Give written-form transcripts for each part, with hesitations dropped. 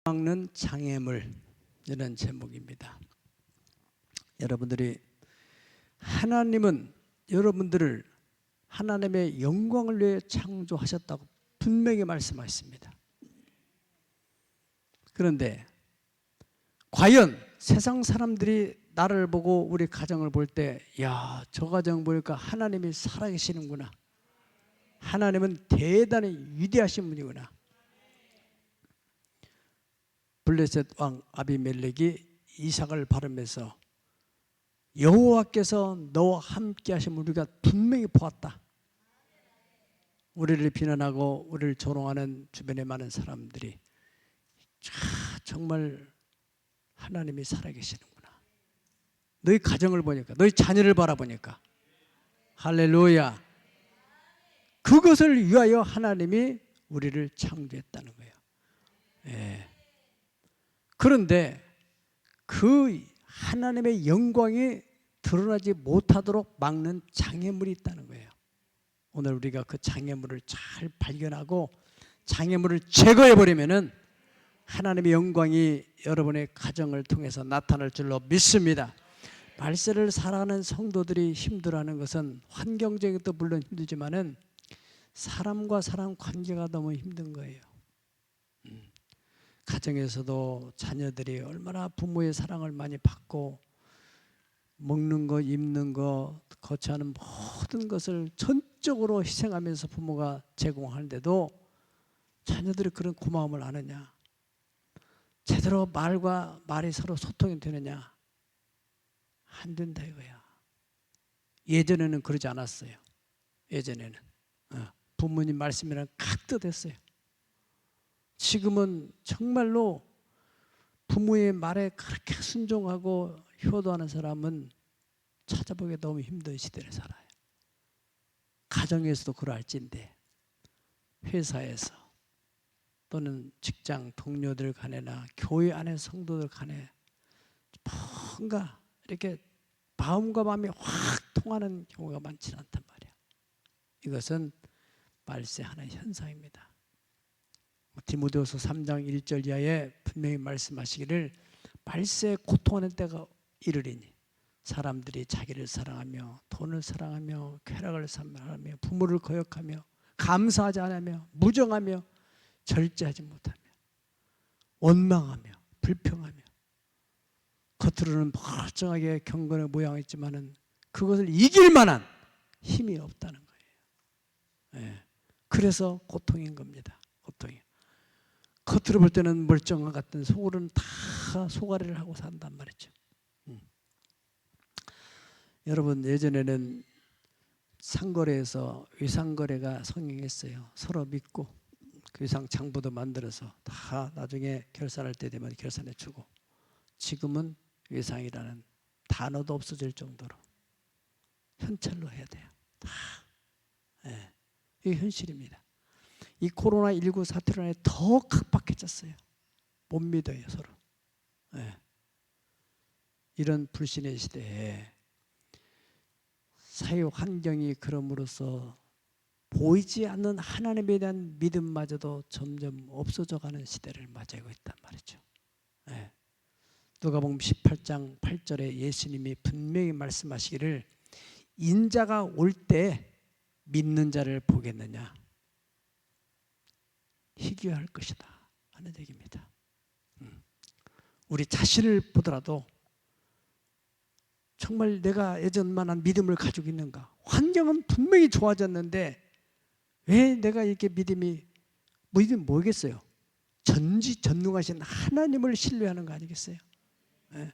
막는 장애물, 이런 제목입니다. 여러분들이 하나님은 여러분들을 하나님의 영광을 위해 창조하셨다고 분명히 말씀하셨습니다. 그런데 과연 세상 사람들이 나를 보고 우리 가정을 볼 때, 야, 저 가정 보니까 하나님이 살아계시는구나, 하나님은 대단히 위대하신 분이구나. 블레셋 왕 아비멜렉이 이삭을 바르면서 여호와께서 너와 함께 하심을 우리가 분명히 보았다. 우리를 비난하고 우리를 조롱하는 주변의 많은 사람들이 정말 하나님이 살아계시는구나, 너희 가정을 보니까, 너희 자녀를 바라보니까, 할렐루야, 그것을 위하여 하나님이 우리를 창조했다는 거예요. 예. 그런데 그 하나님의 영광이 드러나지 못하도록 막는 장애물이 있다는 거예요. 오늘 우리가 그 장애물을 잘 발견하고 장애물을 제거해버리면은 하나님의 영광이 여러분의 가정을 통해서 나타날 줄로 믿습니다. 말세를 살아가는 성도들이 힘들어하는 것은 환경적인 것도 물론 힘들지만은 사람과 사람 관계가 너무 힘든 거예요. 가정에서도 자녀들이 얼마나 부모의 사랑을 많이 받고 먹는 것, 입는 것, 거처하는 모든 것을 전적으로 희생하면서 부모가 제공하는데도 자녀들이 그런 고마움을 아느냐, 제대로 말과 말이 서로 소통이 되느냐, 안 된다 이거야. 예전에는 그러지 않았어요. 예전에는 부모님 말씀이랑 각듯했어요. 지금은 정말로 부모의 말에 그렇게 순종하고 효도하는 사람은 찾아보기 너무 힘든 시대를 살아요. 가정에서도 그럴진데 회사에서 또는 직장 동료들 간에나 교회 안에 성도들 간에 뭔가 이렇게 마음과 마음이 확 통하는 경우가 많지는 않단 말이야. 이것은 말세 하나의 현상입니다. 디모데후서 3장 1절 이하에 분명히 말씀하시기를 말세에 고통하는 때가 이르리니 사람들이 자기를 사랑하며 돈을 사랑하며 쾌락을 사랑하며 부모를 거역하며 감사하지 않으며 무정하며 절제하지 못하며 원망하며 불평하며 겉으로는 멀쩡하게 경건의 모양이 있지만은 그것을 이길 만한 힘이 없다는 거예요. 예. 그래서 고통인 겁니다. 고통이. 겉으로 볼 때는 멀쩡한 것 같은 속으로는 다 소가리를 하고 산단 말이죠. 여러분, 예전에는 상거래에서 외상거래가 성행했어요. 서로 믿고 그 외상 장부도 만들어서 다 나중에 결산할 때 되면 결산해 주고, 지금은 외상이라는 단어도 없어질 정도로 현찰로 해야 돼요. 다. 네. 이게 현실입니다. 이 코로나19 사태로 인해 더 각박해졌어요. 못 믿어요, 서로. 네. 이런 불신의 시대에 사회 환경이 그럼으로써 보이지 않는 하나님에 대한 믿음마저도 점점 없어져가는 시대를 맞이하고 있단 말이죠. 네. 누가복음 18장 8절에 예수님이 분명히 말씀하시기를 인자가 올 때 믿는 자를 보겠느냐, 희귀할 것이다 하는 얘기입니다. 우리 자신을 보더라도 정말 내가 예전만한 믿음을 가지고 있는가? 환경은 분명히 좋아졌는데 왜 내가 이렇게 믿음이 뭐겠어요? 전지전능하신 하나님을 신뢰하는 거 아니겠어요? 네.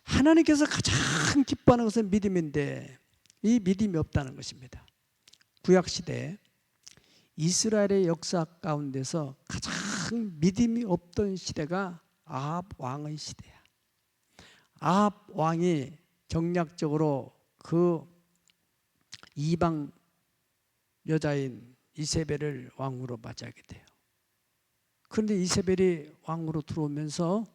하나님께서 가장 기뻐하는 것은 믿음인데 이 믿음이 없다는 것입니다. 구약시대 이스라엘의 역사 가운데서 가장 믿음이 없던 시대가 아합 왕의 시대야. 아합 왕이 정략적으로 그 이방 여자인 이세벨을 왕으로 맞이하게 돼요. 그런데 이세벨이 왕으로 들어오면서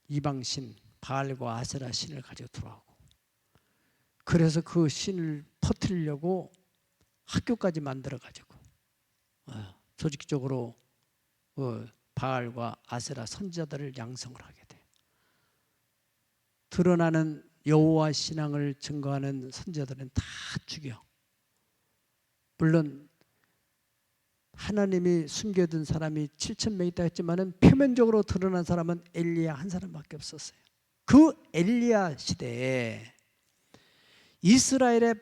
이방신 바알과 아세라 신을 가지고 들어오고, 그래서 그 신을 퍼뜨리려고 학교까지 만들어 가지고 조직적으로 바알과 아세라 선지자들을 양성을 하게 돼요. 드러나는 여호와 신앙을 증거하는 선지자들은 다 죽여. 물론 하나님이 숨겨둔 사람이 7,000명 있다 했지만은 표면적으로 드러난 사람은 엘리야 한 사람밖에 없었어요. 그 엘리야 시대에 이스라엘에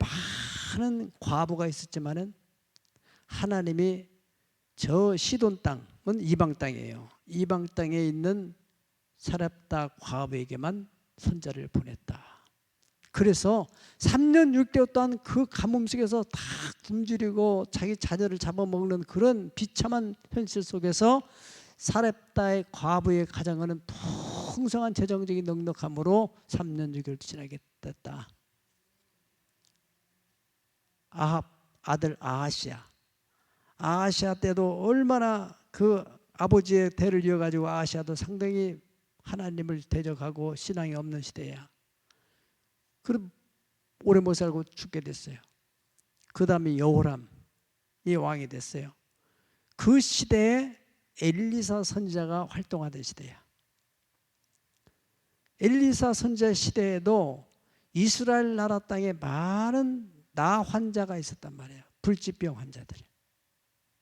많은 과부가 있었지만은 하나님이 저 시돈 땅은 이방 땅이에요. 이방 땅에 있는 사렙다 과부에게만 선자를 보냈다. 그래서 3년 6개월 동안 그 가뭄 속에서 다 굶주리고 자기 자녀를 잡아먹는 그런 비참한 현실 속에서 사렙다의 과부의 가정은 풍성한 재정적인 넉넉함으로 3년 6개월 지나게 됐다. 아합 아들 아하시아 때도 얼마나 그 아버지의 대를 이어가지고 아하시아도 상당히 하나님을 대적하고 신앙이 없는 시대야. 그럼 오래 못 살고 죽게 됐어요. 그 다음에 여호람이 왕이 됐어요. 그 시대에 엘리사 선지자가 활동하던 시대야. 엘리사 선지자 시대에도 이스라엘 나라 땅에 많은 나 환자가 있었단 말이에요. 불치병 환자들이.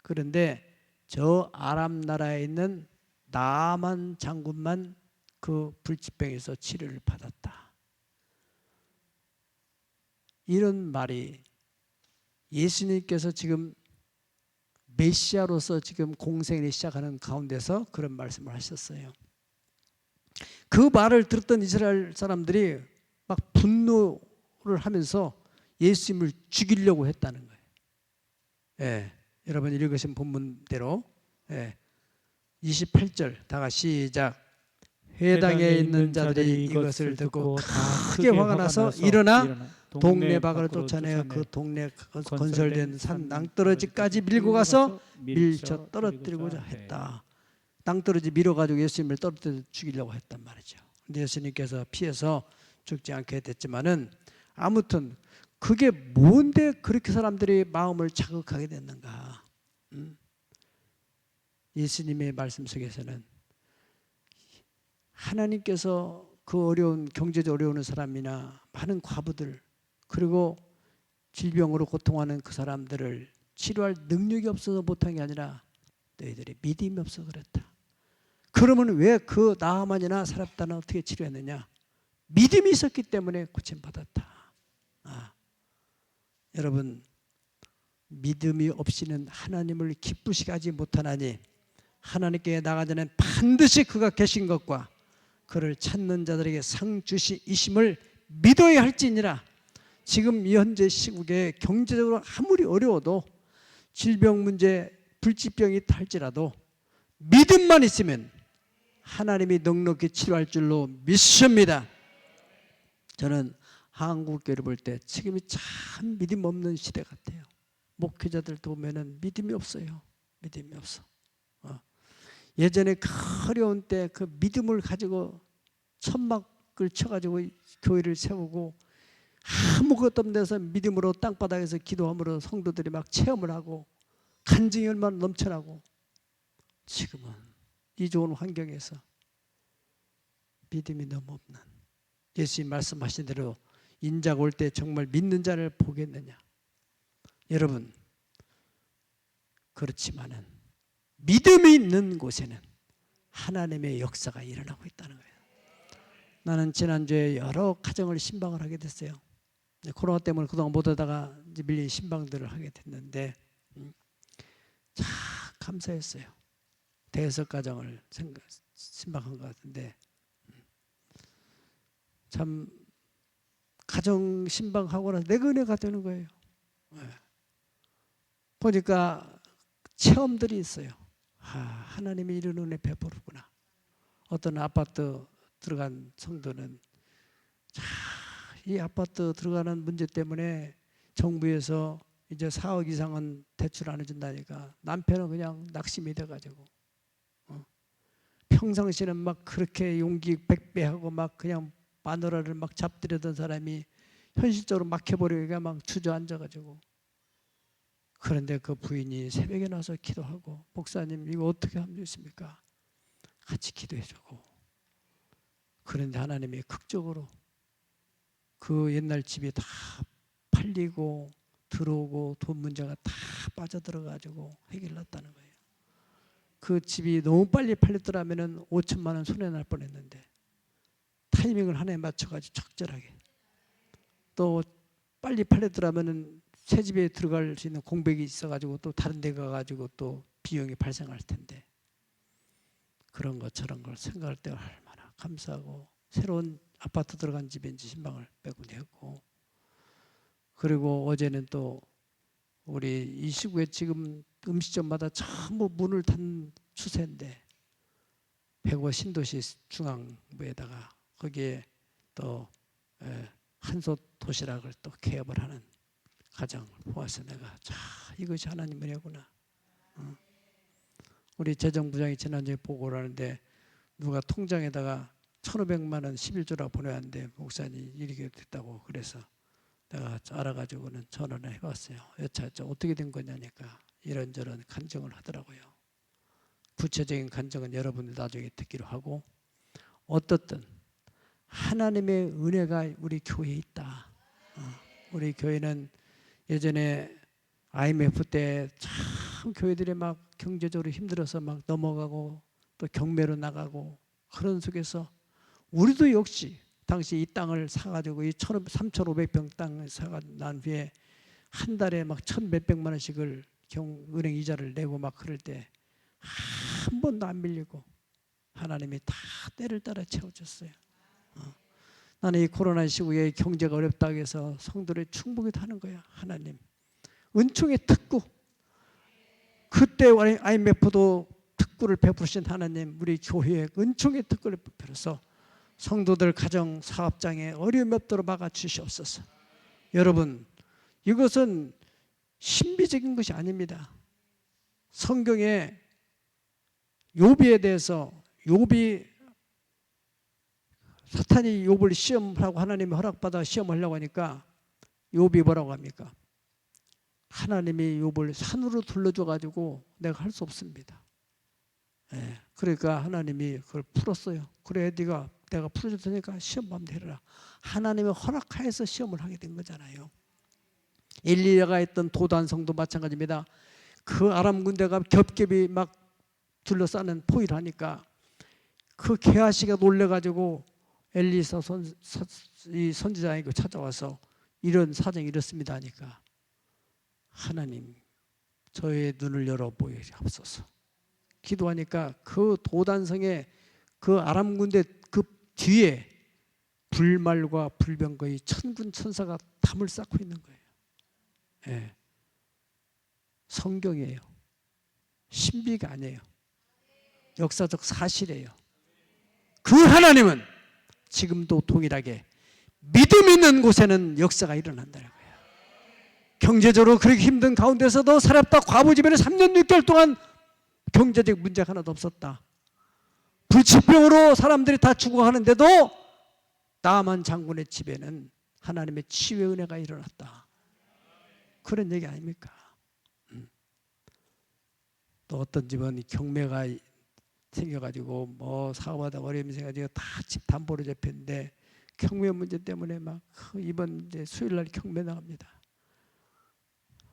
그런데 저 아람 나라에 있는 나만 장군만 그 불치병에서 치료를 받았다. 이런 말이 예수님께서 지금 메시아로서 지금 공생을 시작하는 가운데서 그런 말씀을 하셨어요. 그 말을 들었던 이스라엘 사람들이 막 분노를 하면서 예수님을 죽이려고 했다는 거예요. 예, 여러분 읽으신 본문대로 28절 다 같이 시작. 회당에 있는 자들이 이것을 듣고 크게 화가 나서 일어나 동네 밖으로 쫓아내어 그 동네 건설된 산 낭떠러지까지 밀고 가서 밀쳐 떨어뜨리고자 했다. 낭떠러지 밀어가지고 예수님을 떨어뜨려 죽이려고 했단 말이죠. 근데 예수님께서 피해서 죽지 않게 됐지만은 아무튼 그게 뭔데 그렇게 사람들이 마음을 자극하게 됐는가? 예수님의 말씀 속에서는 하나님께서 그 어려운 경제적 어려운 사람이나 많은 과부들 그리고 질병으로 고통하는 그 사람들을 치료할 능력이 없어서 못한 게 아니라 너희들이 믿음이 없어서 그랬다. 그러면 왜 그 나아만이나 사렙다는 어떻게 치료했느냐? 믿음이 있었기 때문에 고침받았다. 여러분 믿음이 없이는 하나님을 기쁘시게 하지 못하나니 하나님께 나가기 전에 반드시 그가 계신 것과 그를 찾는 자들에게 상 주시이심을 믿어야 할지니라. 지금 현재 시국에 경제적으로 아무리 어려워도 질병 문제, 불치병이 있다 할지라도 믿음만 있으면 하나님이 넉넉히 치료할 줄로 믿습니다. 저는 한국교회를 볼 때 지금이 참 믿음 없는 시대 같아요. 목회자들도 보면은 믿음이 없어요. 믿음이 없어. 예전에 그 어려운 때 그 믿음을 가지고 천막을 쳐가지고 교회를 세우고 아무것도 없는 데서 믿음으로 땅바닥에서 기도함으로 성도들이 막 체험을 하고 간증이 얼마나 넘쳐나고 지금은 이 좋은 환경에서 믿음이 너무 없는 예수님 말씀하신 대로 인자가 올 때 정말 믿는 자를 보겠느냐. 여러분 그렇지만은 믿음이 있는 곳에는 하나님의 역사가 일어나고 있다는 거예요. 나는 지난주에 여러 가정을 신방을 하게 됐어요. 코로나 때문에 그동안 못 하다가 이제 밀린 신방들을 하게 됐는데 참 감사했어요. 대여섯 가정을 신방한 것 같은데 참 가정 신방하고 나서 내가 은혜가 되는 거예요. 보니까 체험들이 있어요. 하나님이 이런 은혜 베푸르구나. 어떤 아파트 들어간 성도는 이 아파트 들어가는 문제 때문에 정부에서 이제 4억 이상은 대출 안 해준다니까 남편은 그냥 낙심이 돼가지고 평상시에는 막 그렇게 용기 100배하고 막 그냥 마누라를 막 잡들이던 사람이 현실적으로 막혀버리니까 막 주저앉아가지고 그런데 그 부인이 새벽에 나서 기도하고, 목사님 이거 어떻게 하면 좋습니까? 같이 기도해주고. 그런데 하나님이 극적으로 그 옛날 집이 다 팔리고 들어오고 돈 문제가 다 빠져들어가지고 해결났다는 거예요. 그 집이 너무 빨리 팔렸더라면 5천만 원 손해 날 뻔했는데 타이밍을 하나에 맞춰가지고 적절하게, 또 빨리 팔렸더라면 새 집에 들어갈 수 있는 공백이 있어가지고 또 다른 데 가가지고 또 비용이 발생할 텐데, 그런 것 저런 걸 생각할 때 얼마나 감사하고, 새로운 아파트 들어간 집에 이제 신방을 빼고 냈고, 그리고 어제는 또 우리 이 시구에 지금 음식점마다 전부 문을 닫는 추세인데, 백오 신도시 중앙부에다가 거기에 또 한솥 도시락을 또 개업을 하는 가정을 보아서 내가 자, 이것이 하나님 은혜구나. 우리 재정부장이 지난주에 보고를 하는데 누가 통장에다가 1,500만 원 11조라 보내왔는데 목사님 이렇게 됐다고, 그래서 내가 알아가지고는 전화를 해봤어요. 여차저 어떻게 된 거냐니까 이런저런 간증을 하더라고요. 구체적인 간증은 여러분들 나중에 듣기로 하고, 어떻든 하나님의 은혜가 우리 교회에 있다. 우리 교회는 예전에 IMF 때 참 교회들이 막 경제적으로 힘들어서 막 넘어가고 또 경매로 나가고, 그런 속에서 우리도 역시 당시 이 땅을 사가지고 이 3,500평 땅을 사가 난 후에 한 달에 막 1,100만 원씩을 은행 이자를 내고 막 그럴 때 한 번도 안 밀리고 하나님이 다 때를 따라 채워줬어요. 나는 이 코로나 시국에 경제가 어렵다고 해서 성도를 충복이 하는 거야. 하나님 은총의 특구, 그때 IMF도 특구를 베푸신 하나님, 우리 교회에 은총의 특구를 베풀어서 성도들 가정 사업장에 어려움이 없도록 막아주시옵소서. 여러분, 이것은 신비적인 것이 아닙니다. 성경에 욥에 대해서, 욥이 사탄이 욥을 시험하고 하나님이 허락받아 시험하려고 하니까 욥이 뭐라고 합니까? 하나님이 욥을 산으로 둘러줘가지고 내가 할 수 없습니다. 그러니까 하나님이 그걸 풀었어요. 그래 내가 풀어줄 테니까 시험 마음대로 해라. 하나님이 허락하여서 시험을 하게 된 거잖아요. 엘리야가 했던 도단성도 마찬가지입니다. 그 아람 군대가 겹겹이 막 둘러싸는 포위를 하니까 그 게하시가 놀래가지고 엘리사 선지자에게 찾아와서 이런 사정이 이렇습니다 하니까, 하나님 저의 눈을 열어 보이옵소서. 기도하니까 그 도단성에 그 아람 군대 그 뒤에 불말과 불병거의 천군 천사가 담을 쌓고 있는 거예요. 성경이에요. 신비가 아니에요. 역사적 사실이에요. 그 하나님은 지금도 동일하게 믿음 있는 곳에는 역사가 일어난다는 거예요. 경제적으로 그렇게 힘든 가운데서도 사렙다 과부 집에는 3년 6개월 동안 경제적 문제가 하나도 없었다. 불치병으로 사람들이 다 죽어가는데도 나만 장군의 집에는 하나님의 치유의 은혜가 일어났다. 그런 얘기 아닙니까? 또 어떤 집은 경매가 생겨가지고 뭐 사고하다 어려움이 생겨가지고 다 집 담보로 잡혔는데 경매 문제 때문에 막 이번 이제 수요일 날 경매 나갑니다.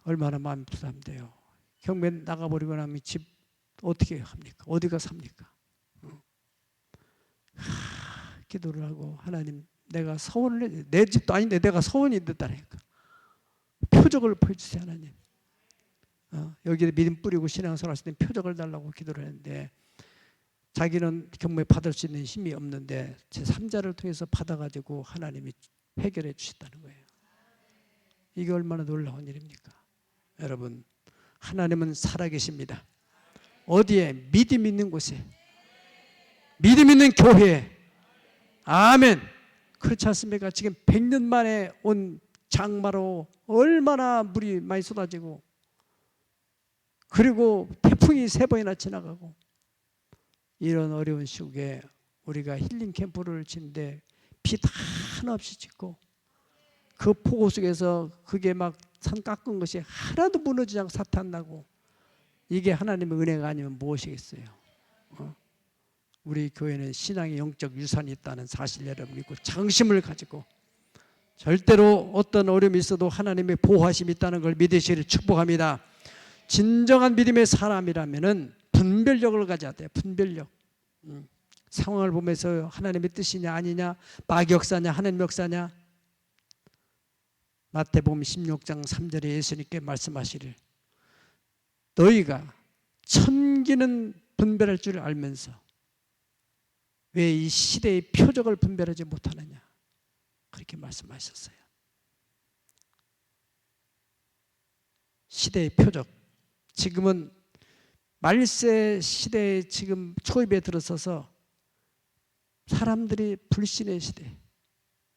얼마나 마음이 부담돼요. 경매 나가버리고 나면 집 어떻게 합니까? 어디가 삽니까? 기도를 하고, 하나님 내가 서원을, 내 집도 아닌데 내가 서원이 됐다니까 표적을 보여주세요 하나님. 여기에 믿음 뿌리고 신앙생활 할 때 표적을 달라고 기도를 했는데, 자기는 경매 받을 수 있는 힘이 없는데 제3자를 통해서 받아가지고 하나님이 해결해 주셨다는 거예요. 이게 얼마나 놀라운 일입니까? 여러분, 하나님은 살아계십니다. 어디에? 믿음 있는 곳에, 믿음 있는 교회에. 아멘. 그렇지 않습니까? 지금 100년 만에 온 장마로 얼마나 물이 많이 쏟아지고, 그리고 태풍이 3번이나 지나가고, 이런 어려운 시국에 우리가 힐링 캠프를 짓는데 비 다 하나 없이 짓고, 그 폭우 속에서 그게 막 산 깎은 것이 하나도 무너지지 않고 사탄나고, 이게 하나님의 은혜가 아니면 무엇이겠어요? 우리 교회는 신앙의 영적 유산이 있다는 사실 여러분 믿고 장심을 가지고 절대로 어떤 어려움이 있어도 하나님의 보호하심이 있다는 걸 믿으시기를 축복합니다. 진정한 믿음의 사람이라면 분별력을 가져야 돼요. 분별력. 상황을 보면서 하나님의 뜻이냐 아니냐, 마귀 역사냐 하나님 역사냐. 마태복음 16장 3절에 예수님께 말씀하시길, 너희가 천기는 분별할 줄 알면서 왜 이 시대의 표적을 분별하지 못하느냐, 그렇게 말씀하셨어요. 시대의 표적, 지금은 말세 시대에 지금 초입에 들어서서 사람들이 불신의 시대,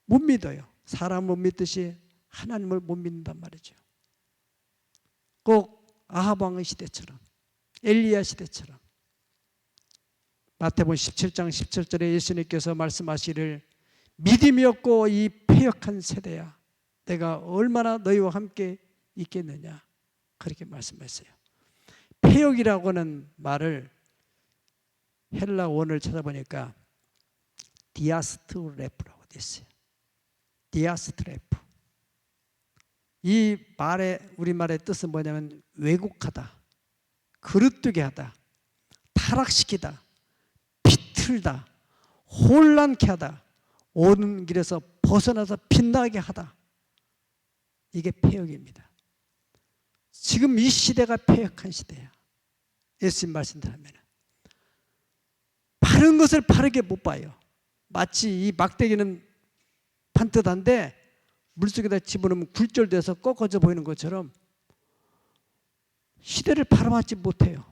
못 믿어요. 사람 못 믿듯이 하나님을 못 믿는단 말이죠. 꼭 아합 왕의 시대처럼, 엘리야 시대처럼. 마태복음 17장 17절에 예수님께서 말씀하시기를, 믿음이 없고 이 패역한 세대야, 내가 얼마나 너희와 함께 있겠느냐, 그렇게 말씀했어요. 패역이라고 하는 말을 헬라 원어를 찾아보니까 디아스트레프라고 되어 있어요. 디아스트레프. 이 말의 우리말의 뜻은 뭐냐면 왜곡하다, 그릇되게 하다, 타락시키다, 비틀다, 혼란케 하다, 오는 길에서 벗어나서 빛나게 하다. 이게 패역입니다. 지금 이 시대가 패역한 시대야. 예수님 말씀대로면 바른 것을 바르게 못 봐요. 마치 이 막대기는 반듯한데 물속에다 집어넣으면 굴절돼서 꺾어져 보이는 것처럼 시대를 바라봤지 못해요.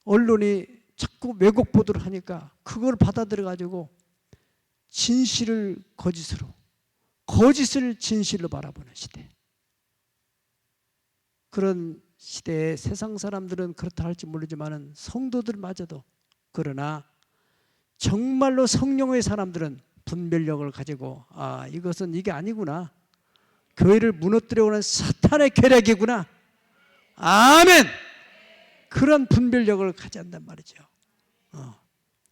언론이 자꾸 왜곡 보도를 하니까 그걸 받아들여 가지고 진실을 거짓으로, 거짓을 진실로 바라보는 시대. 그런 시대에 세상 사람들은 그렇다 할지 모르지만 성도들마저도, 그러나 정말로 성령의 사람들은 분별력을 가지고, 아, 이것은 이게 아니구나, 교회를 무너뜨려오는 사탄의 계략이구나, 아멘, 그런 분별력을 가져야 한단 말이죠.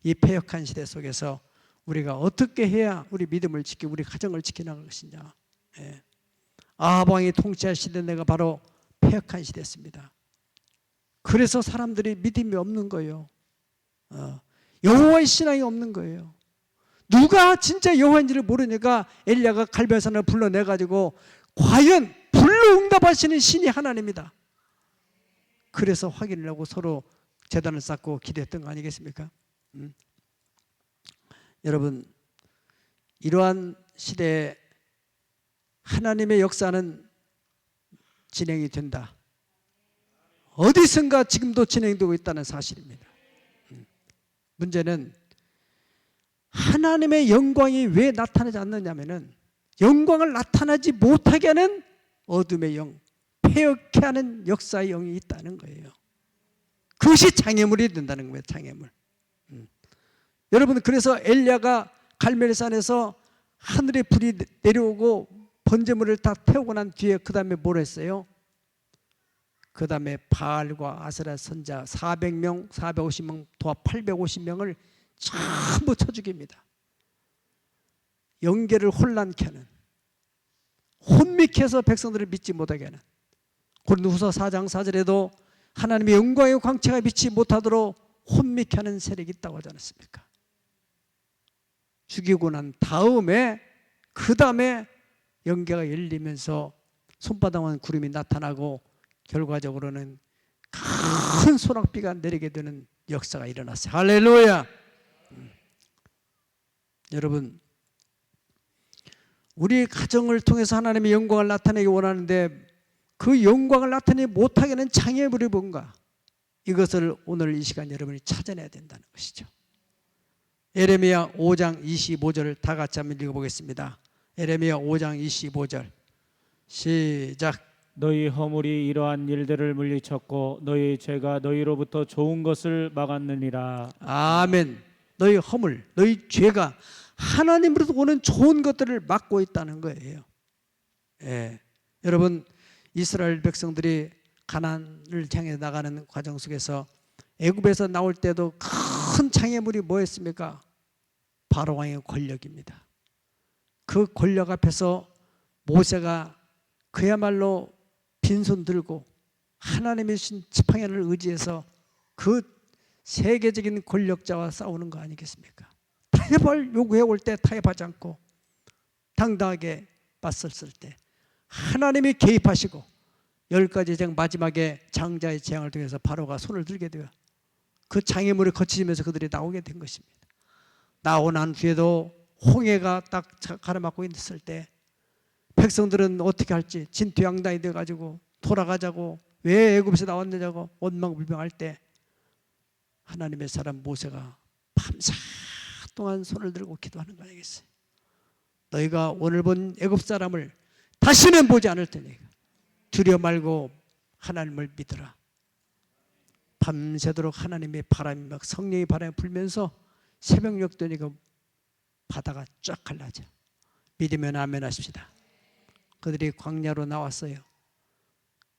이 패역한 시대 속에서 우리가 어떻게 해야 우리 믿음을 지키고 우리 가정을 지켜나갈 것이냐. 아합 왕이 통치할 시대가 바로 패역한 시대였습니다. 그래서 사람들이 믿음이 없는 거예요. 여호와의 신앙이 없는 거예요. 누가 진짜 여호와인지를 모르니까 엘리야가 갈멜산을 불러내가지고 과연 불로 응답하시는 신이 하나님이다, 그래서 확인을 하고 서로 제단을 쌓고 기도했던 거 아니겠습니까? 여러분, 이러한 시대에 하나님의 역사는 진행이 된다. 어디선가 지금도 진행되고 있다는 사실입니다. 문제는 하나님의 영광이 왜 나타나지 않느냐면은, 영광을 나타나지 못하게 하는 어둠의 영, 패역케 하는 역사의 영이 있다는 거예요. 그것이 장애물이 된다는 거예요. 장애물. 여러분, 그래서 엘리야가 갈멜산에서 하늘에 불이 내려오고 번제물을 다 태우고 난 뒤에 그 다음에 뭘 했어요? 그 다음에 바알과 아세라 선자 400명, 450명, 도합 850명을 전부 쳐 죽입니다. 영계를 혼란케 하는, 혼미케 해서 백성들을 믿지 못하게 하는. 고린도후서 4장 4절에도 하나님의 영광의 광채가 비치 못하도록 혼미케 하는 세력이 있다고 하지 않았습니까? 죽이고 난 다음에, 그 다음에 영계가 열리면서 손바닥만 구름이 나타나고 결과적으로는 큰 소낙비가 내리게 되는 역사가 일어났어요. 할렐루야. 여러분, 우리 가정을 통해서 하나님의 영광을 나타내기 원하는데 그 영광을 나타내지 못하게 하는 장애물이 뭔가, 이것을 오늘 이 시간 여러분이 찾아내야 된다는 것이죠. 예레미야 5장 25절을 다 같이 한번 읽어보겠습니다. 예레미야 5장 25절 시작. 너희 허물이 이러한 일들을 물리쳤고 너희 죄가 너희로부터 좋은 것을 막았느니라. 아멘. 너희 허물, 너희 죄가 하나님으로부터 오는 좋은 것들을 막고 있다는 거예요. 예. 여러분, 이스라엘 백성들이 가나안을 향해 나가는 과정 속에서 애굽에서 나올 때도 큰 장애물이 뭐였습니까? 바로 왕의 권력입니다. 그 권력 앞에서 모세가 그야말로 빈손 들고 하나님의 신 지팡이를 의지해서 그 세계적인 권력자와 싸우는 거 아니겠습니까? 타협을 요구해 올 때 타협하지 않고 당당하게 맞섰을 때 하나님이 개입하시고 10가지 장 마지막에 장자의 재앙을 통해서 바로가 손을 들게 되어 그 장애물을 거치면서 그들이 나오게 된 것입니다. 나오고 난 뒤에도 홍해가 딱 가로막고 있을 때 백성들은 어떻게 할지 진퇴양난이 돼가지고 돌아가자고 왜 애굽에서 나왔느냐고 원망불평할 때 하나님의 사람 모세가 밤새 동안 손을 들고 기도하는 거 아니겠어요? 너희가 오늘 본 애굽 사람을 다시는 보지 않을 테니 두려워 말고 하나님을 믿으라. 밤새도록 하나님의 바람이 막 성령의 바람이 불면서 새벽녘 되니까 바다가 쫙 갈라져. 믿으면 아멘 하십시다. 그들이 광야로 나왔어요.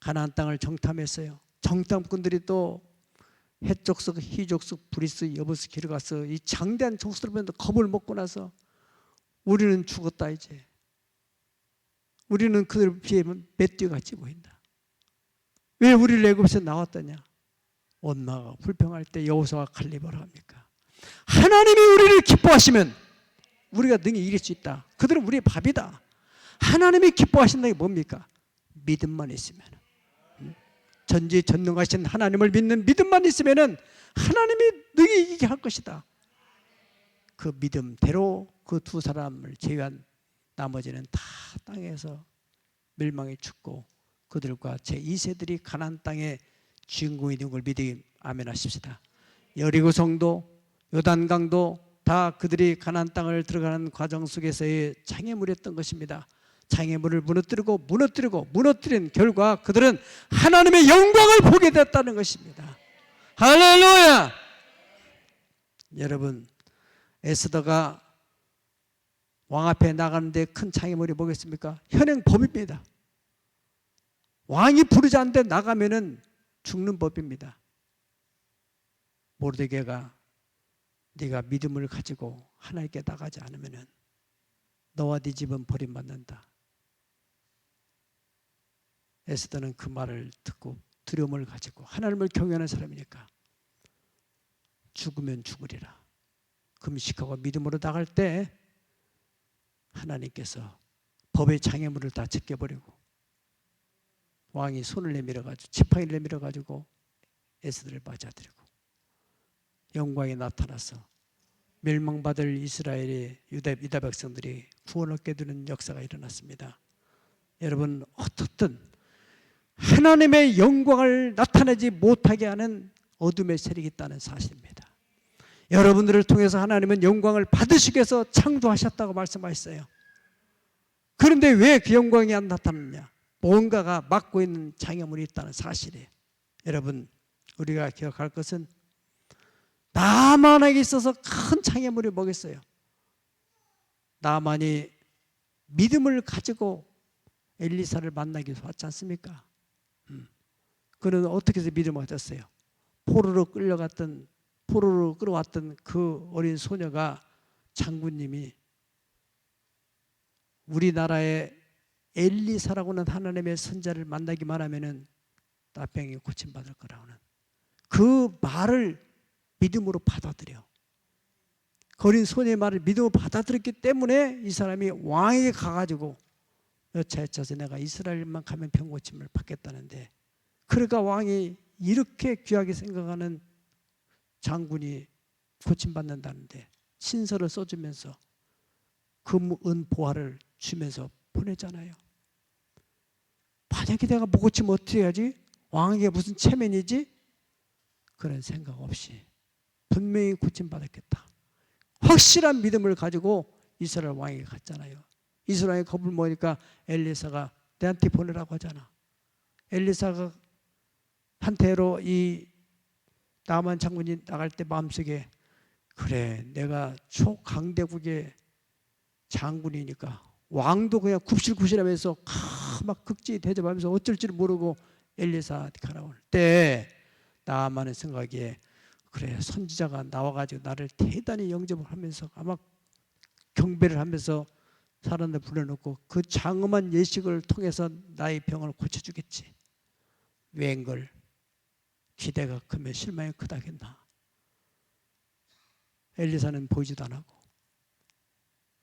가나안 땅을 정탐했어요. 정탐꾼들이 또 헷족속, 희족속, 브리스, 여부스, 기르가스 이 장대한 족속을 보면서 겁을 먹고 나서 우리는 죽었다 이제. 우리는 그들 비하면 맷뛰어같이 보인다. 왜 우리를 애굽에서 나왔더냐? 원망하고 불평할 때 여호수아가 갈렙을 합니까? 하나님이 우리를 기뻐하시면 우리가 능히 이길 수 있다. 그들은 우리의 밥이다. 하나님이 기뻐하신다는 게 뭡니까? 믿음만 있으면, 전지전능하신 하나님을 믿는 믿음만 있으면 하나님이 능히 이기게 할 것이다. 그 믿음대로 그 두 사람을 제외한 나머지는 다 땅에서 멸망에 죽고 그들과 제2세들이 가나안 땅에 주인공이 된 걸 믿으면 아멘 하십시다. 여리고성도 요단강도 다 그들이 가나안 땅을 들어가는 과정 속에서의 장애물이었던 것입니다. 장애물을 무너뜨린 결과 그들은 하나님의 영광을 보게 됐다는 것입니다. 할렐루야! 여러분, 에스더가 왕 앞에 나가는데 큰 장애물이 뭐겠습니까? 현행 법입니다. 왕이 부르지 않는데 나가면은 죽는 법입니다. 모르드게가 네가 믿음을 가지고 하나님께 나가지 않으면은 너와 네 집은 버림받는다. 에스더는 그 말을 듣고 두려움을 가지고 하나님을 경외하는 사람이니까 죽으면 죽으리라 금식하고 믿음으로 나갈 때 하나님께서 법의 장애물을 다 제껴버리고 왕이 손을 내밀어가지고 지팡이를 내밀어가지고 에스더를 맞아들이고 영광이 나타나서 멸망받을 이스라엘의 유다 백성들이 구원 얻게 되는 역사가 일어났습니다. 여러분, 어떻든 하나님의 영광을 나타내지 못하게 하는 어둠의 세력이 있다는 사실입니다. 여러분들을 통해서 하나님은 영광을 받으시기 위해서 창조하셨다고 말씀하셨어요. 그런데 왜 그 영광이 안 나타났냐? 뭔가가 막고 있는 장애물이 있다는 사실이에요. 여러분, 우리가 기억할 것은 나만에게 있어서 큰 장애물이 뭐겠어요? 나만이 믿음을 가지고 엘리사를 만나기 위해서 왔지 않습니까? 그는 어떻게 해서 믿음을 가졌어요? 포로로 끌어왔던 그 어린 소녀가 장군님이 우리나라의 엘리사라고는 하나님의 선자를 만나기만 하면은 나병이 고침받을 거라고는 그 말을 믿음으로 받아들여. 그 어린 소녀의 말을 믿음으로 받아들였기 때문에 이 사람이 왕에게 가가지고 여차여차해서 내가 이스라엘만 가면 병 고침을 받겠다는데, 그러니까 왕이 이렇게 귀하게 생각하는 장군이 고침받는다는데 신서를 써주면서 은 보화를 주면서 보내잖아요. 만약에 내가 못 고치면 어떻게 해야지? 왕에게 무슨 체면이지? 그런 생각 없이 분명히 고침받았겠다. 확실한 믿음을 가지고 이스라엘 왕에게 갔잖아요. 이스라엘 왕이 겁을 먹으니까 엘리사가 내한테 보내라고 하잖아. 엘리사가 한테로 이 나만 장군이 나갈 때 마음속에 그래, 내가 초강대국의 장군이니까 왕도 그냥 굽실굽실하면서 막 극진히 대접하면서 어쩔 줄 모르고 엘리사한테 가라올 때 나만의 생각에 그래 선지자가 나와가지고 나를 대단히 영접을 하면서 아마 경배를 하면서 사람들 불러놓고 그 장엄한 예식을 통해서 나의 병을 고쳐주겠지. 웬걸 기대가 크면 실망이 크다겠나. 엘리사는 보이지도 안 하고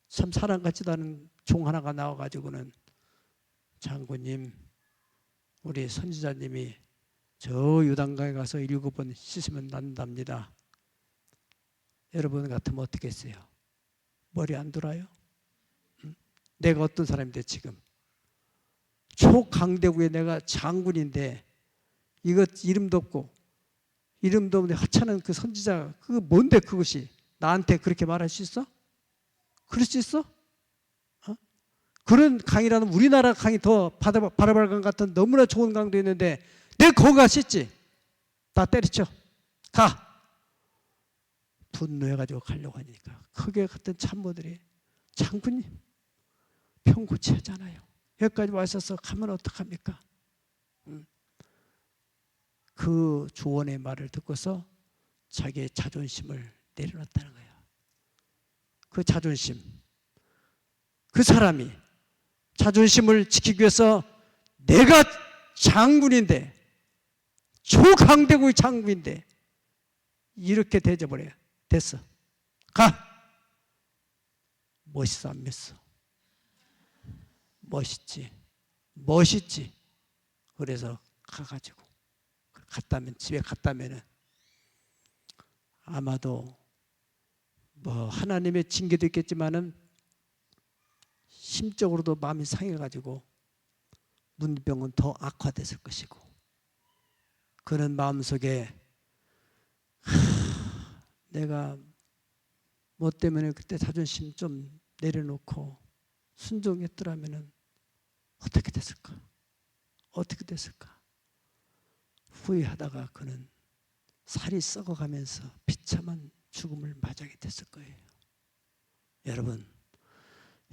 참 사람 같지도 않은 종 하나가 나와가지고는 장군님 우리 선지자님이 저 요단강에 가서 7번 씻으면 난답니다. 여러분 같으면 어떻게 했어요? 머리 안 돌아요? 내가 어떤 사람인데 지금 초강대국에 내가 장군인데 이것 이름도 없고 이름도 없는데 하찮은 그 선지자 그거 뭔데 그것이 나한테 그렇게 말할 수 있어? 그럴 수 있어? 그런 강이라는 우리나라 강이 더 바라발강 같은 너무나 좋은 강도 있는데 내가 거기 가 씻지. 다 때려쳐. 가. 분노해가지고 가려고 하니까 크게 갔던 참모들이 장군님 병 고쳐야잖아요. 여기까지 와셔서 가면 어떡합니까? 그 조언의 말을 듣고서 자기의 자존심을 내려놨다는 거예요. 그 자존심, 그 사람이 자존심을 지키기 위해서 내가 장군인데 초강대국의 장군인데 이렇게 대접을 해. 됐어. 가. 멋있어 안 멋있어? 멋있지. 멋있지. 그래서 가가지고 갔다면 집에 갔다면은 아마도 뭐 하나님의 징계도 있겠지만은 심적으로도 마음이 상해가지고 문병은 더 악화됐을 것이고 그런 마음속에 내가 뭐 때문에 그때 자존심 좀 내려놓고 순종했더라면은 어떻게 됐을까? 어떻게 됐을까? 후회하다가 그는 살이 썩어가면서 비참한 죽음을 맞이하게 됐을 거예요.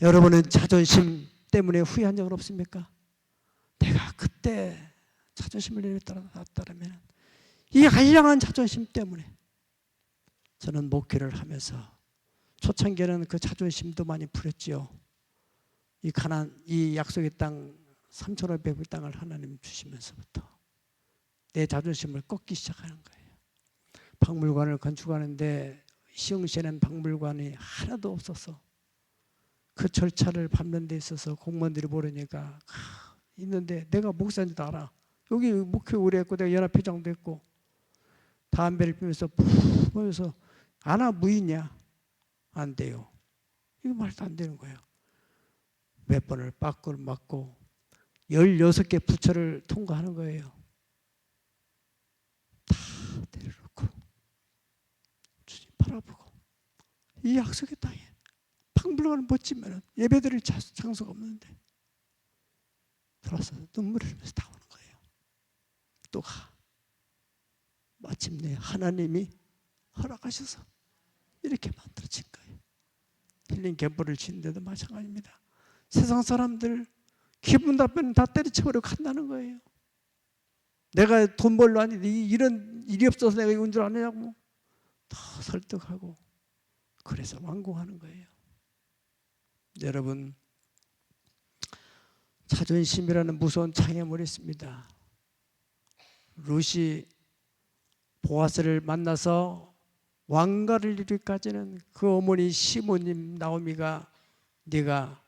여러분은 자존심 때문에 후회한 적은 없습니까? 내가 그때 자존심을 내렸다면 이 한량한 자존심 때문에 저는 목회를 하면서 초창기에는 그 자존심도 많이 부렸지요. 이 약속의 땅 3,500의 땅을 하나님 주시면서부터 내 자존심을 꺾기 시작하는 거예요. 박물관을 건축하는데 시흥시에는 박물관이 하나도 없어서 그 절차를 밟는 데 있어서 공무원들이 모르니까 있는데 내가 목사인 줄 알아. 여기 목회 오래 했고 내가 연합회장도 했고 담배를 피면서 푹 보면서 아나 무이냐? 안 돼요. 이거 말도 안 되는 거예요. 몇 번을 빠꾸를 맞고 16개 부처를 통과하는 거예요. 다 내려놓고 주님 바라보고 이 약속의 땅에 박물관을 못 짓면 예배드릴 장소가 없는데 돌아서 눈물을 흘리면서 다 오는 거예요. 또 가. 마침내 하나님이 허락하셔서 이렇게 만들어진 거예요. 힐링 캠프를 짓는데도 마찬가지입니다. 세상 사람들 기분 나쁘면 다 때려쳐버리고 간다는 거예요. 내가 돈 벌러 아니 이런 일이 없어서 내가 이건 줄 아느냐고 다 설득하고 그래서 완공하는 거예요. 여러분 자존심이라는 무서운 장애물이 있습니다. 룻이 보아스를 만나서 왕가를 이루기까지는 그 어머니 시모님 나오미가 네가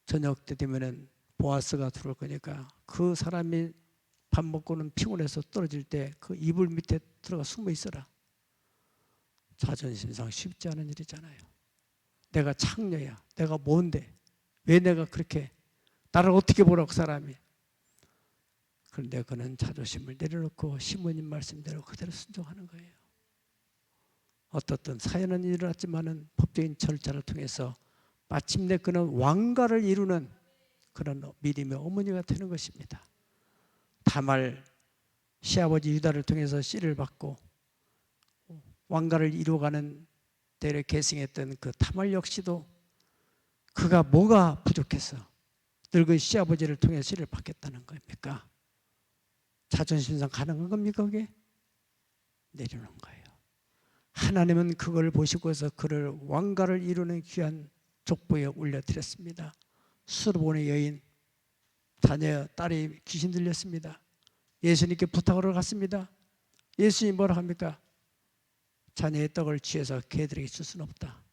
저녁 때 되면은 보아스가 들어올 거니까 그 사람이 밥 먹고는 피곤해서 떨어질 때 그 이불 밑에 들어가 숨어 있어라. 자존심상 쉽지 않은 일이잖아요. 내가 창녀야. 내가 뭔데? 왜 내가 그렇게 나를 어떻게 보라고 그 사람이. 그런데 그는 자존심을 내려놓고 시모님 말씀대로 그대로 순종하는 거예요. 어떻든 사연은 일어났지만은 법적인 절차를 통해서 마침내 그는 왕가를 이루는 그런 믿음의 어머니가 되는 것입니다. 다말 시아버지 유다를 통해서 씨를 받고 왕가를 이루어가는 때를 계승했던 그 다말 역시도 그가 뭐가 부족해서 늙은 시아버지를 통해 씨를 받겠다는 겁니까? 자존심상 가능한 겁니까? 그게? 내려놓은 거예요. 하나님은 그걸 보시고서 그를 왕가를 이루는 귀한 족보에 올려드렸습니다. 수르본의 여인, 자녀, 딸이 귀신 들렸습니다. 예수님께 부탁하러 갔습니다. 예수님이 뭐라 합니까? 자녀의 떡을 취해서 개들에게 줄 수는 없다.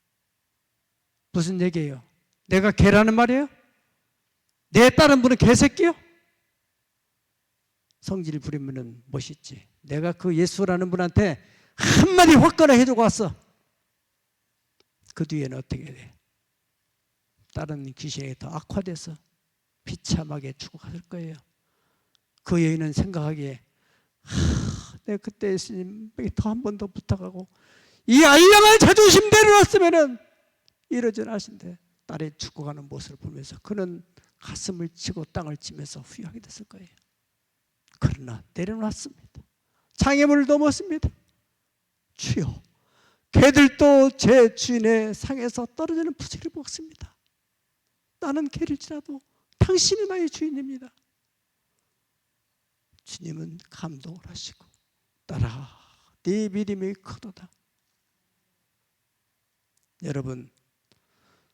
무슨 얘기예요? 내가 개라는 말이에요? 내 딸은 분은 개새끼요? 성질 부리면은 멋있지. 내가 그 예수라는 분한테 한마디 화끈하게 해주고 왔어. 그 뒤에는 어떻게 돼? 다른 귀신이 더 악화돼서 비참하게 죽어갈 거예요. 그 여인은 생각하기에 내가 그때 예수님에게 더 한 번 더 부탁하고 이 알량한 자존심 내려놨으면은 이러진 않으신데 딸이 죽어가는 모습을 보면서 그는 가슴을 치고 땅을 치면서 후회하게 됐을 거예요. 그러나 내려놨습니다. 장애물을 넘었습니다. 주여, 개들도 제 주인의 상에서 떨어지는 부스를 먹습니다. 나는 개일지라도 당신이 나의 주인입니다. 주님은 감동을 하시고 딸아, 네 믿음이 크도다. 여러분,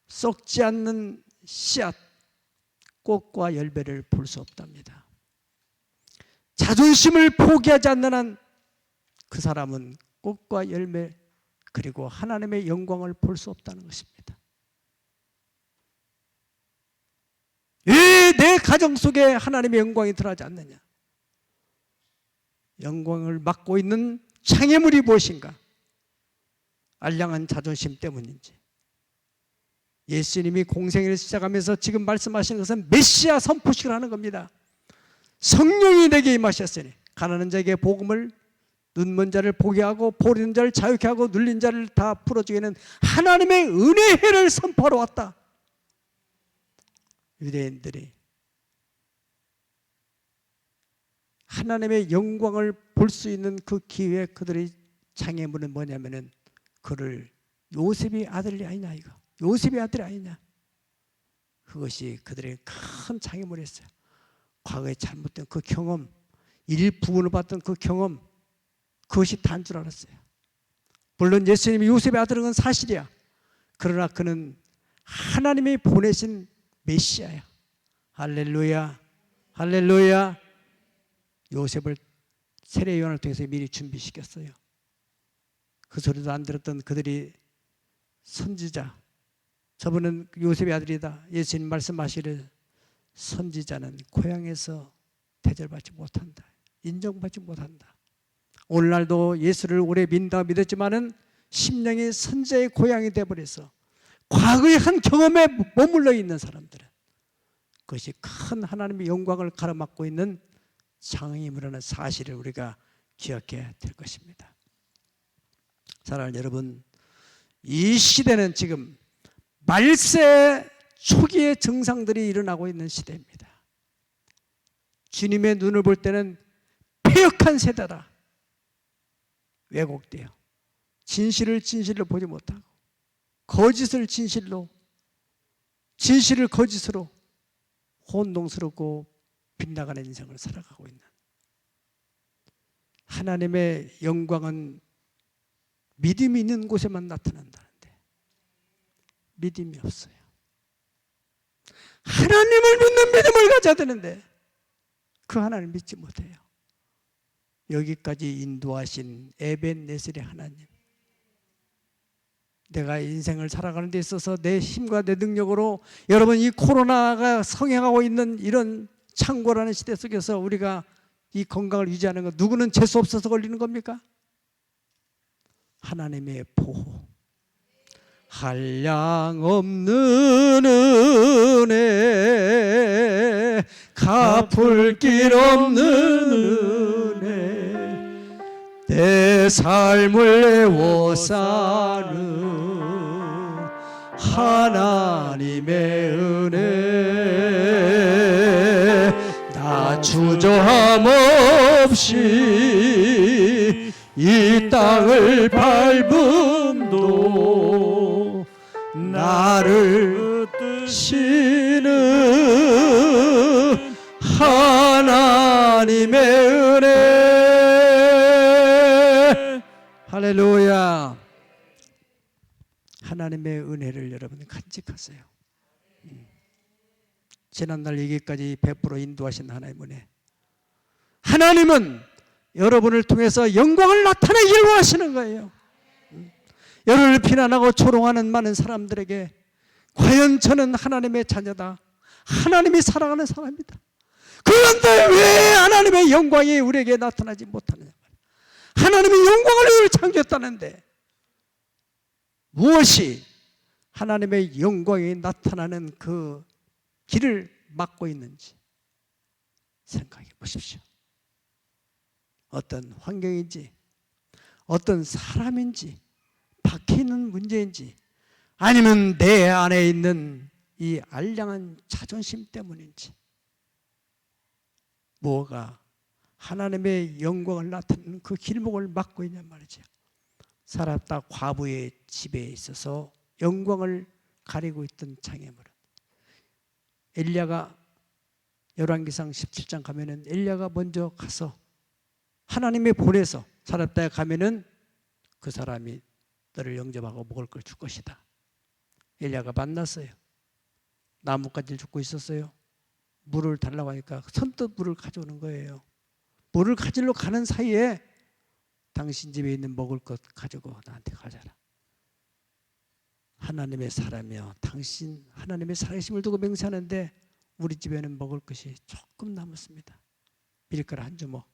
썩지 않는 씨앗, 꽃과 열매를 볼 수 없답니다. 자존심을 포기하지 않는 한 그 사람은 꽃과 열매 그리고 하나님의 영광을 볼 수 없다는 것입니다. 왜 내 가정 속에 하나님의 영광이 드러나지 않느냐? 영광을 맡고 있는 장애물이 무엇인가? 알량한 자존심 때문인지. 예수님이 공생애를 시작하면서 지금 말씀하시는 것은 메시아 선포식을 하는 겁니다. 성령이 내게 임하셨으니 가난한 자에게 복음을, 눈먼 자를 보게 하고 보리는 자를 자유케 하고 눌린 자를 다 풀어주기는 하나님의 은혜의 해를 선포하러 왔다. 유대인들이 하나님의 영광을 볼 수 있는 그 기회에 그들의 장애물은 뭐냐면은 그를 요셉의 아들이 아니냐, 이거 요셉의 아들이 아니냐, 그것이 그들의 큰 장애물이었어요. 과거에 잘못된 그 경험, 일부분을 봤던 그 경험, 그것이 다인 줄 알았어요. 물론 예수님이 요셉의 아들은 건 사실이야. 그러나 그는 하나님이 보내신 메시아야. 할렐루야, 할렐루야. 요셉을 세례 요한을 통해서 미리 준비시켰어요. 그 소리도 안 들었던 그들이 선지자, 저분은 요셉의 아들이다. 예수님 말씀하시기를 선지자는 고향에서 대접받지 못한다, 인정받지 못한다. 오늘날도 예수를 오래 믿었지만은 심령이 선지자의 고향이 되어버려서 과거의 한 경험에 머물러 있는 사람들은 그것이 큰 하나님의 영광을 가로막고 있는 장애물이라는 사실을 우리가 기억해야 될 것입니다. 사랑하는 여러분, 이 시대는 지금 말세 초기의 증상들이 일어나고 있는 시대입니다. 주님의 눈을 볼 때는 폐역한 세대다. 왜곡돼요. 진실을 진실로 보지 못하고 거짓을 진실로, 진실을 거짓으로 혼동스럽고 빗나가는 인생을 살아가고 있는, 하나님의 영광은 믿음이 있는 곳에만 나타난다는데 믿음이 없어요. 하나님을 믿는 믿음을 가져야 되는데 그 하나님을 믿지 못해요. 여기까지 인도하신 에벤네셀의 하나님, 내가 인생을 살아가는 데 있어서 내 힘과 내 능력으로, 여러분 이 코로나가 성행하고 있는 이런 창궐하는 시대 속에서 우리가 이 건강을 유지하는 것, 누구는 재수 없어서 걸리는 겁니까? 하나님의 보호, 한량없는 은혜, 갚을 길 없는 은혜, 내 삶을 내워 사는 하나님의 은혜, 나 주저함 없이 이 땅을 밟음도 나를 주시는 하나님의 은혜. 할렐루야. 하나님의 은혜를 여러분 간직하세요. 지난날 여기까지 100% 인도하신 하나님의 은혜. 하나님은 여러분을 통해서 영광을 나타내기를 원하시는 거예요. 여러분을 비난하고 조롱하는 많은 사람들에게 과연 저는 하나님의 자녀다, 하나님이 사랑하는 사람이다, 그런데 왜 하나님의 영광이 우리에게 나타나지 못하느냐. 하나님의 영광을 우리를 창조했다는데 무엇이 하나님의 영광이 나타나는 그 길을 막고 있는지 생각해 보십시오. 어떤 환경인지, 어떤 사람인지, 박혀 있는 문제인지, 아니면 내 안에 있는 이 알량한 자존심 때문인지, 뭐가 하나님의 영광을 나타내는 그 길목을 막고 있냔 말이죠. 사랍다 과부의 집에 있어서 영광을 가리고 있던 장애물은, 엘리야가 열왕기상 17장 가면은 엘리야가 먼저 가서 하나님의 보내서 사랍다에 가면은 그 사람이 너를 영접하고 먹을 걸 줄 것이다. 엘리야가 만났어요. 나뭇가지를 줍고 있었어요. 물을 달라고 하니까 선뜻 물을 가져오는 거예요. 물을 가지러 가는 사이에 당신 집에 있는 먹을 것 가지고 나한테 가져라. 하나님의 사람이여, 당신 하나님의 살아계심을 두고 맹세하는데 우리 집에는 먹을 것이 조금 남았습니다. 밀가루 한 주먹,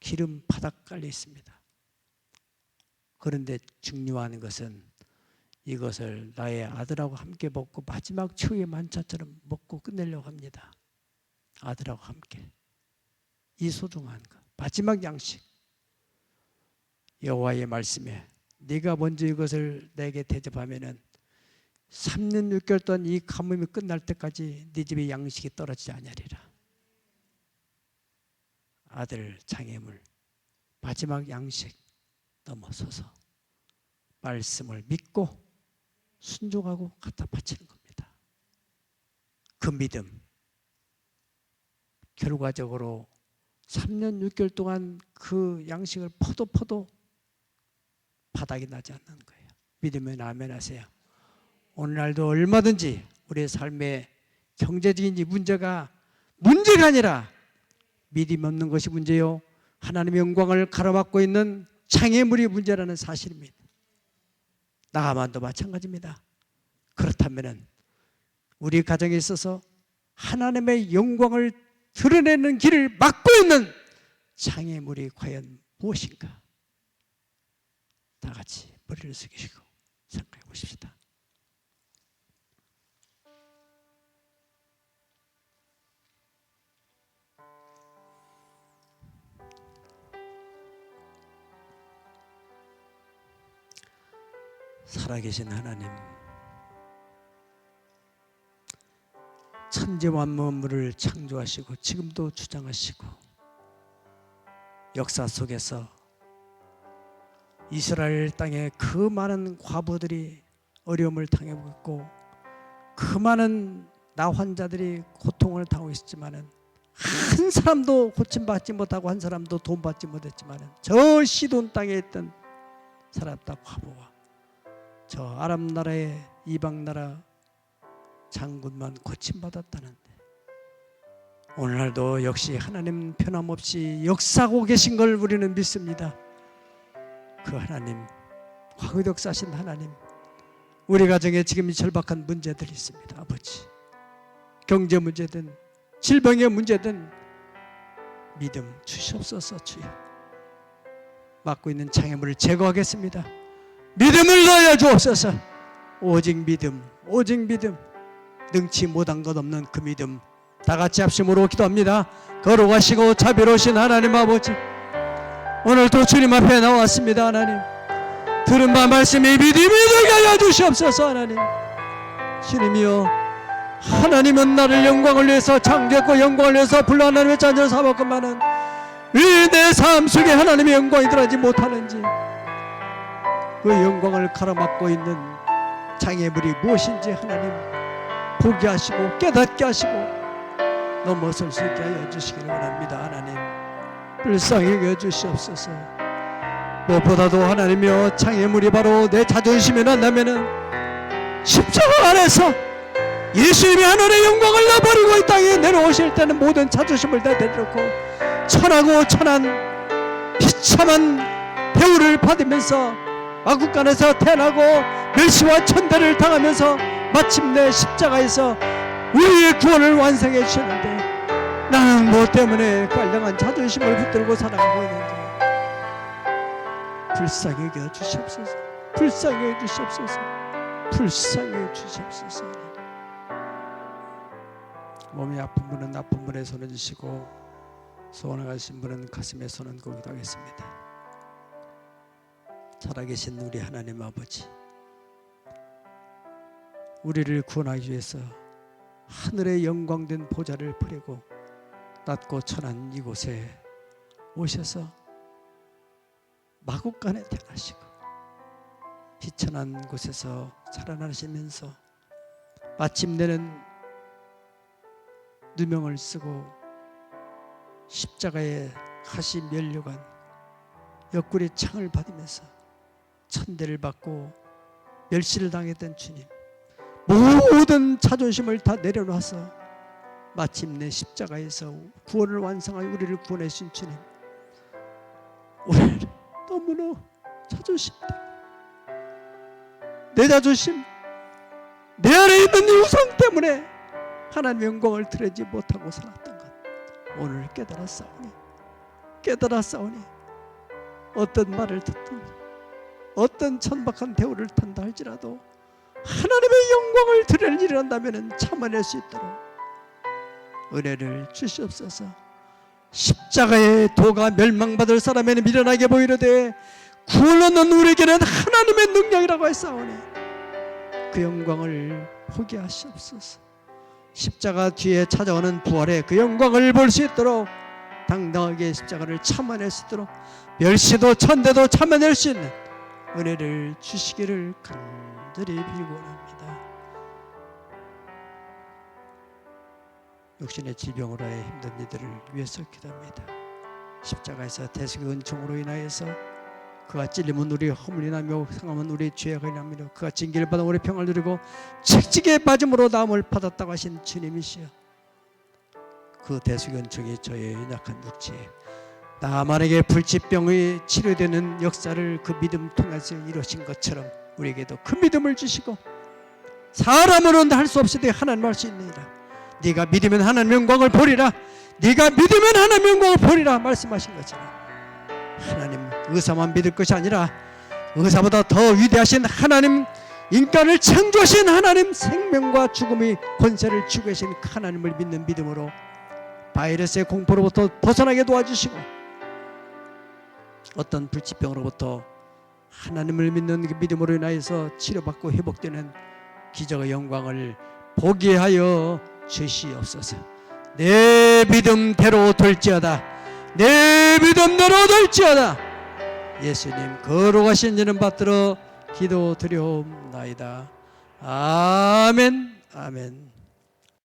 기름 바닥 깔려 있습니다. 그런데 중요한 것은 이것을 나의 아들하고 함께 먹고 마지막 최후의 만찬처럼 먹고 끝내려고 합니다. 아들하고 함께. 이 소중한 것, 마지막 양식. 여호와의 말씀에 네가 먼저 이것을 내게 대접하면은 3년 6개월 동안 이 가뭄이 끝날 때까지 네 집에 양식이 떨어지지 아니하리라. 아들 장애물, 마지막 양식 넘어서서 말씀을 믿고 순종하고 갖다 바치는 겁니다. 그 믿음, 결과적으로 3년 6개월 동안 그 양식을 퍼도 바닥이 나지 않는 거예요. 믿으면 아멘 하세요. 오늘날도 얼마든지 우리의 삶에 경제적인 이 문제가 아니라 믿음 없는 것이 문제요, 하나님의 영광을 가로막고 있는 장애물이 문제라는 사실입니다. 나가만도 마찬가지입니다. 그렇다면 우리 가정에 있어서 하나님의 영광을 드러내는 길을 막고 있는 장애물이 과연 무엇인가? 다 같이 머리를 숙이시고 생각해 보십시다. 살아계신 하나님, 천지와 만물을 창조하시고 지금도 주장하시고 역사 속에서 이스라엘 땅에 그 많은 과부들이 어려움을 당하고 있고 그 많은 나 환자들이 고통을 당하고 있었지만은 한 사람도 고침받지 못하고 한 사람도 돈 받지 못했지만은 저 시돈 땅에 있던 사랍다 과부와 저 아람 나라의 이방 나라 장군만 고침받았다는데, 오늘날도 역시 하나님 변함없이 역사하고 계신 걸 우리는 믿습니다. 그 하나님, 과거에도 역사하신 하나님, 우리 가정에 지금 이 절박한 문제들이 있습니다. 아버지, 경제 문제든 질병의 문제든 믿음 주시옵소서. 주여, 막고 있는 장애물을 제거하겠습니다. 믿음을 넣어 주옵소서. 오직 믿음, 오직 믿음, 능치 못한 것 없는 그 믿음, 다 같이 합심으로 기도합니다. 거룩하시고 자비로우신 하나님 아버지, 오늘도 주님 앞에 나왔습니다. 하나님, 들은 바 말씀이 믿음이 되게 하여 주시옵소서. 하나님, 주님이여, 하나님은 나를 영광을 위해서 창조했고 영광을 위해서 불러 하나님의 자녀를 삼았건만은 왜 내 삶 속에 하나님의 영광이 들어가지 못하는지, 그 영광을 가로막고 있는 장애물이 무엇인지 하나님 보게 하시고 깨닫게 하시고 넘어설 수 있게 하여 주시기를 원합니다. 하나님 불쌍히 여겨 주시옵소서. 무엇보다도 하나님이여 장애물이 바로 내 자존심에 난다면은 십자가 안에서 예수님이 하늘의 영광을 놔버리고 이 땅에 내려오실 때는 모든 자존심을 다 내려놓고 천하고 천한 비참한 대우를 받으면서 마국간에서 태어나고 멸시와 천대를 당하면서 마침내 십자가에서 우리의 구원을 완성해 주셨는데 나는 무엇 때문에 깔량한 자존심을 붙들고 살아가고 있는지 불쌍히 여겨 주시옵소서. 불쌍히 여겨 주시옵소서. 불쌍히 여겨 주시옵소서. 몸이 아픈 분은 아픈 분의 손을 주시고 소원을 가신 분은 가슴에 손을 얹고 하겠습니다. 살아계신 우리 하나님 아버지, 우리를 구원하기 위해서 하늘의 영광된 보좌를 버리고 낮고 천한 이곳에 오셔서 마국간에 태어나시고 비천한 곳에서 살아나시면서 마침내는 누명을 쓰고 십자가에 가시 면류관 옆구리 창을 받으면서 천대를 받고 멸시를 당했던 주님, 모든 자존심을 다 내려놔서 마침내 십자가에서 구원을 완성하여 우리를 구원해 주신 주님, 오늘 너무나 자존심, 내 자존심, 내 안에 있는 이 우상 때문에 하나님의 영광을 드리지 못하고 살았던 것 오늘 깨달았사오니 어떤 말을 듣든 어떤 천박한 대우를 탄다 할지라도 하나님의 영광을 드릴 일을 한다면 참아낼 수 있도록 은혜를 주시옵소서. 십자가의 도가 멸망받을 사람에는 미련하게 보이려되 구원 얻는 우리에게는 하나님의 능력이라고 했사오니 그 영광을 보게 하시옵소서. 십자가 뒤에 찾아오는 부활의 그 영광을 볼 수 있도록 당당하게 십자가를 참아낼 수 있도록 멸시도 천대도 참아낼 수 있는 은혜를 주시기를 간절히 빌고 합니다. 육신의 질병으로 해 힘든 이들을 위해서 기도합니다. 십자가에서 대속의 은총으로 인하여서 그가 찔림은 우리 허물이 나며 상함은 우리 죄가 나며 그가 징계를 받아 우리 평을 누리고 책직에 빠짐으로 나음을 받았다고 하신 주님이시여, 그 대속의 은총이 저의 연약한 육체에 나만에게 불치병의 치료되는 역사를 그 믿음 통해서 이루신 것처럼 우리에게도 그 믿음을 주시고 사람으로는 할 수 없이 하나님 할 수 있느니라. 네가 믿으면 하나님의 영광을 보리라. 네가 믿으면 하나님의 영광을 보리라 말씀하신 것처럼 하나님 의사만 믿을 것이 아니라 의사보다 더 위대하신 하나님, 인간을 창조하신 하나님, 생명과 죽음의 권세를 주고 계신 하나님을 믿는 믿음으로 바이러스의 공포로부터 벗어나게 도와주시고 어떤 불치병으로부터 하나님을 믿는 그 믿음으로 인하여서 치료받고 회복되는 기적의 영광을 보게 하여 주시옵소서. 내 믿음대로 될지어다. 내 믿음대로 될지어다. 예수님 거룩하신 이름 받들어 기도드려옵나이다. 아멘. 아멘.